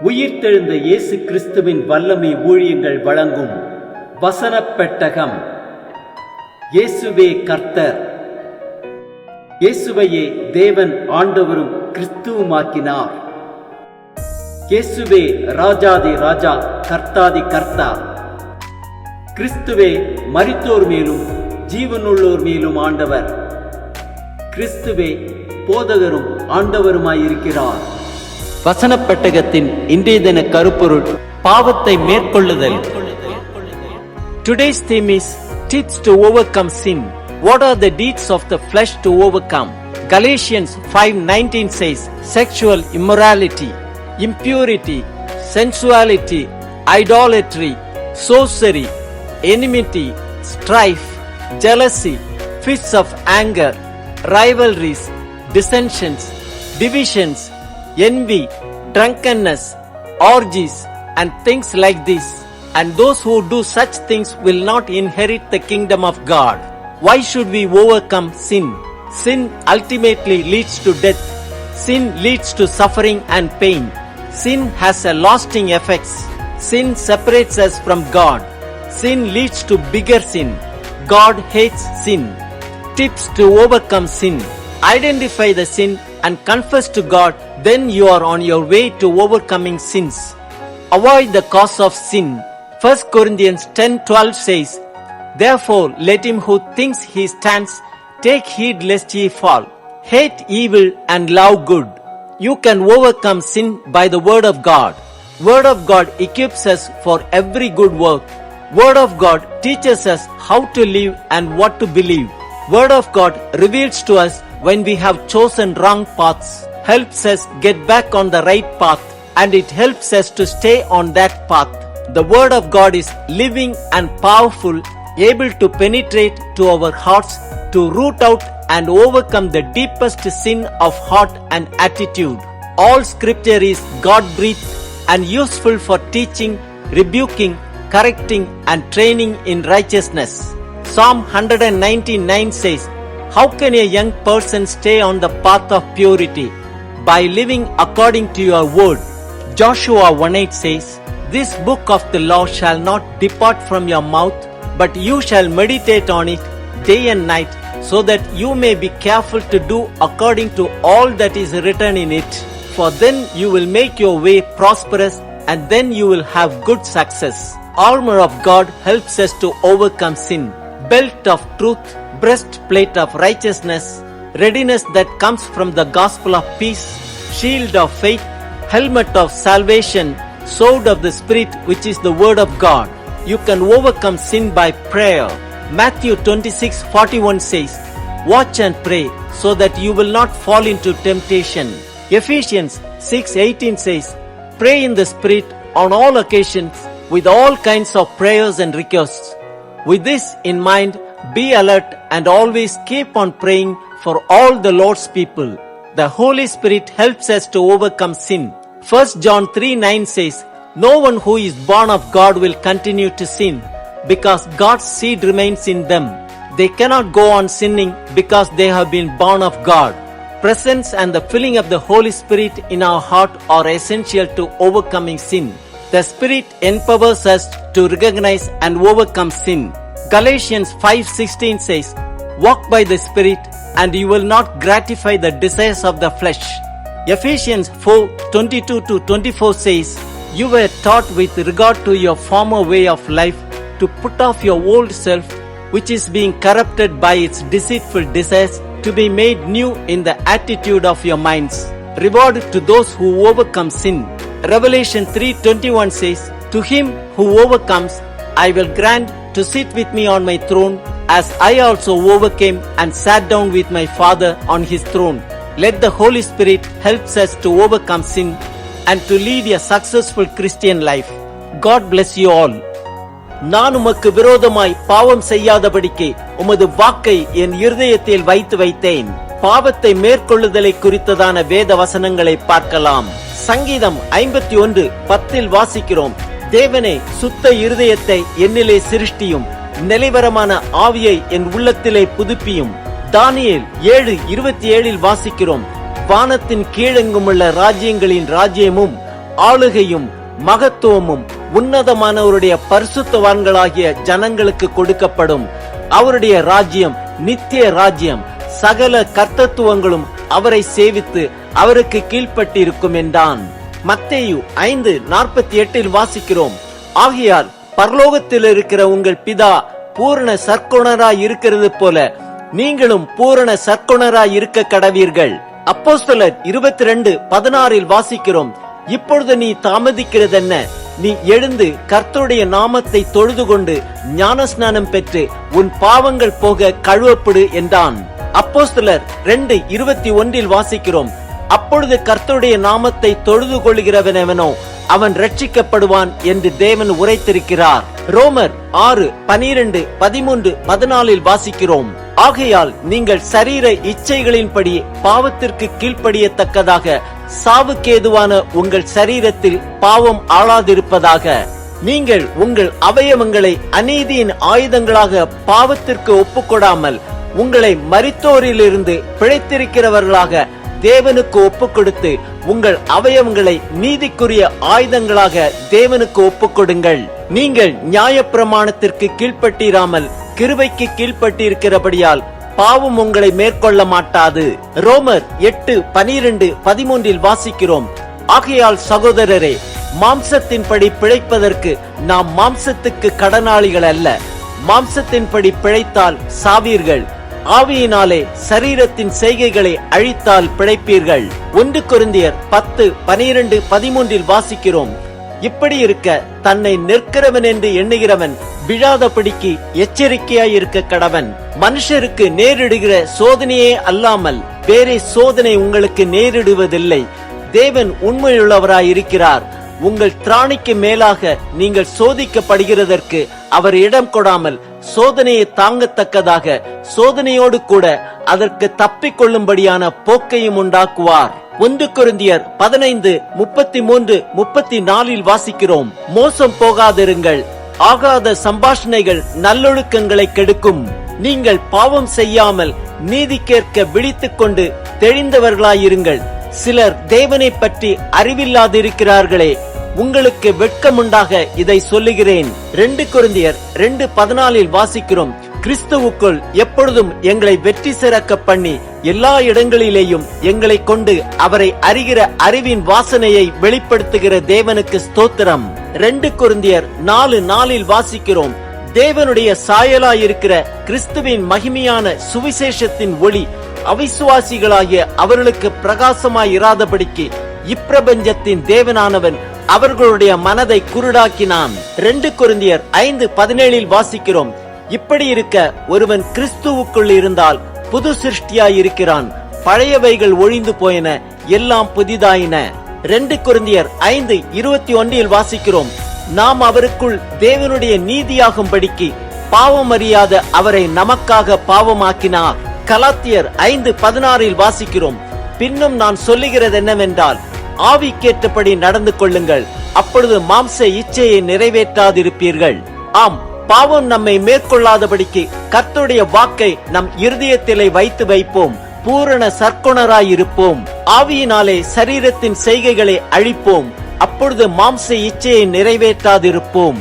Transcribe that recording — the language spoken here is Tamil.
உயிர்த்தெழுந்த இயேசு கிறிஸ்துவின் வல்லமை ஊழியங்கள் வழங்கும் வசனப் பெட்டகம். இயேசுவே கர்த்தர். இயேசுவையே தேவன் ஆண்டவரும் கிறிஸ்துவுமாக்கினார். இயேசுவே ராஜாதி ராஜா, கர்த்தாதி கர்த்தா. கிறிஸ்துவே மரித்தோர் மேலும் ஜீவனுள்ளோர் மேலும் ஆண்டவர். கிறிஸ்துவே போதகரும் ஆண்டவருமாயிருக்கிறார். வசனப் பெட்டகத்தின் இன்றைய தின கருப்பொருள் பாவத்தை மேற்கொள்ளுதல். Today's theme is tips to overcome sin. What are the deeds of the flesh to overcome? Galatians 5:19 says, sexual immorality, impurity, sensuality, idolatry, sorcery, enmity, strife, jealousy, fits of anger, rivalries, dissensions, divisions, envy, drunkenness, orgies, and things like this. And those who do such things will not inherit the kingdom of God. Why should we overcome sin? Sin ultimately leads to death. Sin leads to suffering and pain. Sin has a lasting effects. Sin separates us from God. Sin leads to bigger sin. God hates sin. Tips to overcome sin. Identify the sin and confess to God, then you are on your way to overcoming sins. Avoid the cause of sin. 1 Corinthians 10:12 says, therefore let him who thinks he stands take heed lest he fall. Hate evil and love good. You can overcome sin by the word of God. Word of God equips us for every good work. Word of God teaches us how to live and what to believe. Word of God reveals to us when we have chosen wrong paths, helps us get back on the right path, and it helps us to stay on that path. The word of God is living and powerful, able to penetrate to our hearts, to root out and overcome the deepest sin of heart and attitude. All scripture is God-breathed and useful for teaching, rebuking, correcting, and training in righteousness. Psalm 119:9 says, how can a young person stay on the path of purity? By living according to your word. Joshua 1:8 says, this book of the law shall not depart from your mouth, but you shall meditate on it day and night, so that you may be careful to do according to all that is written in it. For then you will make your way prosperous, and then you will have good success. Armor of God helps us to overcome sin. Belt of truth, breastplate of righteousness, readiness that comes from the gospel of peace, shield of faith, helmet of salvation, sword of the Spirit, which is the word of God. You can overcome sin by prayer. Matthew 26:41 says, watch and pray so that you will not fall into temptation. Ephesians 6:18 says, pray in the Spirit on all occasions with all kinds of prayers and requests. With this in mind, be alert and always keep on praying for all the Lord's people. The Holy Spirit helps us to overcome sin. 1 John 3:9 says, no one who is born of God will continue to sin, because God's seed remains in them. They cannot go on sinning because they have been born of God. Presence and the filling of the Holy Spirit in our heart are essential to overcoming sin. The Spirit empowers us to recognize and overcome sin. Galatians 5:16 says, walk by the Spirit and you will not gratify the desires of the flesh. Ephesians 4:22-24 says, you were taught with regard to your former way of life to put off your old self, which is being corrupted by its deceitful desires, to be made new in the attitude of your minds. Reward to those who overcome sin. Revelation 3:21 says, to him who overcomes, I will grant to sit with me on my throne, as I also overcame and sat down with my Father on his throne. Let the Holy Spirit helps us to overcome sin and to lead a successful Christian life. God bless you all. நான் உமக்கு விரோதமாய் பாவம் செய்யாதபடிக்கு உமது வாக்கை என் இருதயத்தில் வைத்தேன். பாவத்தை மேற்கொள்ளுதலை குறித்ததான வேத வசனங்களை பார்க்கலாம். சங்கீதம் 51:10 வாசிக்கிறோம், தேவனே சுத்த இருதயத்தை என்னிலே சிருஷ்டியும், நிலைவரமான ஆவியை என் உள்ளத்திலே புதுப்பியும். தானியேல் 7:27 வாசிக்கிறோம், வானத்தின் கீழெங்குமுள்ள ராஜ்யங்களின் ராஜ்யமும் ஆளுகையும் மகத்துவமும் உன்னதமானவருடைய பரிசுத்தவான்களாகிய ஜனங்களுக்கு கொடுக்கப்படும். அவருடைய ராஜ்யம் நித்திய ராஜ்யம். சகல கர்த்தத்துவங்களும் அவரை சேவித்து அவருக்கு கீழ்ப்பட்டிருக்கும் என்றான். மத்தேயு 5:48 வாசிக்கிறோம், ஆகையால் பரலோகத்தில் இருக்கிற உங்கள் பிதா பூரண சற்குணராய் இருக்கிறது போல நீங்களும் பூரண சற்குணராய் இருக்க கடவீர்கள். அப்போஸ்தலர் 22:16 வாசிக்கிறோம், இப்பொழுது நீ தாமதிக்கிறதென்ன? நீ எழுந்து கர்த்தருடைய நாமத்தை தொழுது கொண்டு ஞானஸ்நானம் பெற்று உன் பாவங்கள் போக கழுவப்படு என்றான். அப்போஸ்தலர் 2:21 வாசிக்கிறோம், அப்பொழுது கர்த்தருடைய நாமத்தை தொழுது கொள்கிறவனெவனோ அவன் ரட்சிக்கப்படுவான் என்று தேவன் உரைத்திருக்கிறார். ரோமர் 6:12, 13, 14 வாசிக்கிறோம், ஆகையால் நீங்கள் சரீர இச்சைகளின்படி பாவத்திற்கு கீழ்ப்படியத்தக்கதாக சாவுக்கேதுவான உங்கள் சரீரத்தில் பாவம் ஆளாதிருப்பதாக. நீங்கள் உங்கள் அவயவங்களை அநீதியின் ஆயுதங்களாக பாவத்திற்கு ஒப்புக்கொடாமல் உங்களை மரித்தோரிலிருந்து பிழைத்திருக்கிறவர்களாக தேவனுக்கு ஒப்புக் கொடுத்து உங்கள் அவயவங்களை நீதிக்குரிய ஆயுதங்களாக தேவனுக்கு ஒப்புக் கொடுங்கள். நீங்கள் நியாயப்பிரமாணத்திற்கு கீழ்ப்பட்டிராமல் கிருபைக்கு கீழ்ப்பட்டிருக்கிறபடியால் பாவம் உங்களை மேற்கொள்ள மாட்டாது. ரோமர் 8:12, 13 வாசிக்கிறோம், ஆகையால் சகோதரரே, மாம்சத்தின்படி பிழைப்பதற்கு நாம் மாம்சத்துக்கு கடனாளிகள் அல்ல. மாம்சத்தின்படி பிழைத்தால் சாவீர்கள், ஆவியினாலே சரீரத்தின் செய்கைகளை அழித்தால் பிழைப்பீர்கள். 1 கொரிந்தியர் 10:12, 13 வாசிக்கிறோம், இப்படி இருக்க தன்னை நிற்கிறவன் என்று எண்ணுகிறவன் விழாதபடிக்கு எச்சரிக்கையாய் இருக்க கடவன். மனுஷருக்கு நேரிடுகிற சோதனையே அல்லாமல் வேறே சோதனை உங்களுக்கு நேரிடுவதில்லை. தேவன் உண்மையுள்ளவராய் இருக்கிறார். உங்கள் திராணிக்கு மேலாக நீங்கள் சோதிக்கப்படுகிறதற்கு அவர் இடம் கொடாமல் சோதனையை தாங்கத்தக்கதாக சோதனையோடு கூட அதற்கு தப்பிக்கொள்ளும்படியான போக்கையும் உண்டாக்குவார். 1 கொரிந்தியர் 15:33, 34 வாசிக்கிறோம், மோசம் போகாதிருங்கள், ஆகாத சம்பாஷணைகள் நல்லொழுக்கங்களை கெடுக்கும். நீங்கள் பாவம் செய்யாமல் நீதி கேட்க விழித்துக் கொண்டு தெளிந்தவர்களாயிருங்கள். சிலர் தேவனை பற்றி அறிவில்லாதிருக்கிறார்களே, உங்களுக்கு வெட்கமுண்டாக இதை சொல்லுகிறேன். 2 கொரிந்தியர் 2:14 வாசிக்கிறோம், கிறிஸ்துவுக்குள் எப்பொழுதும் எங்களை வெற்றி சிறக்க பண்ணி எல்லா இடங்களிலேயும் எங்களை கொண்டு அவரை அறிகிற அறிவின் வாசனையை வெளிப்படுத்துகிற தேவனுக்கு ஸ்தோத்திரம். 2 கொரிந்தியர் 4:4 வாசிக்கிறோம், தேவனுடைய சாயலாயிருக்கிற கிறிஸ்துவின் மகிமையான சுவிசேஷத்தின் ஒளி அவிசுவாசிகளாகிய அவர்களுக்கு பிரகாசமாய் இராதபடிக்கு இப்பிரபஞ்சத்தின் தேவனானவன் அவர்களுடைய மனதை குருடாக்கினான். 2 கொரிந்தியர் 5:17 வாசிக்கிறோம், இப்படி இருக்க ஒருவன் கிறிஸ்துவுக்குள் இருந்தால் புது சிருஷ்டியாய் இருக்கிறான், பழையவைகள் ஒழிந்து போயின, எல்லாம் புதிதாயின. 2 கொரிந்தியர் 5:21 வாசிக்கிறோம், நாம் அவருக்குள் தேவனுடைய நீதியாகும்படிக்கு பாவம் அறியாத அவரை நமக்காக பாவமாக்கினார். கலாத்தியர் 5:16 வாசிக்கிறோம், பின்னும் நான் சொல்லுகிறது என்னவென்றால், ஆவிக்கேற்றபடி நடந்து கொள்ளுங்கள், அப்பொழுது மாம்ச இச்சையை நிறைவேற்றாதிருப்பீர்கள். ஆம், பாவம் நம்மை மேற்கொள்ளாதபடிக்கு கர்த்தருடைய வாக்கை நம் இருதயத்திலே வைத்து வைப்போம், பூரண சற்குணராயிருப்போம், ஆவியினாலே சரீரத்தின் செய்கைகளை அழிப்போம், அப்பொழுது மாம்ச இச்சையை நிறைவேற்றாதிருப்போம்.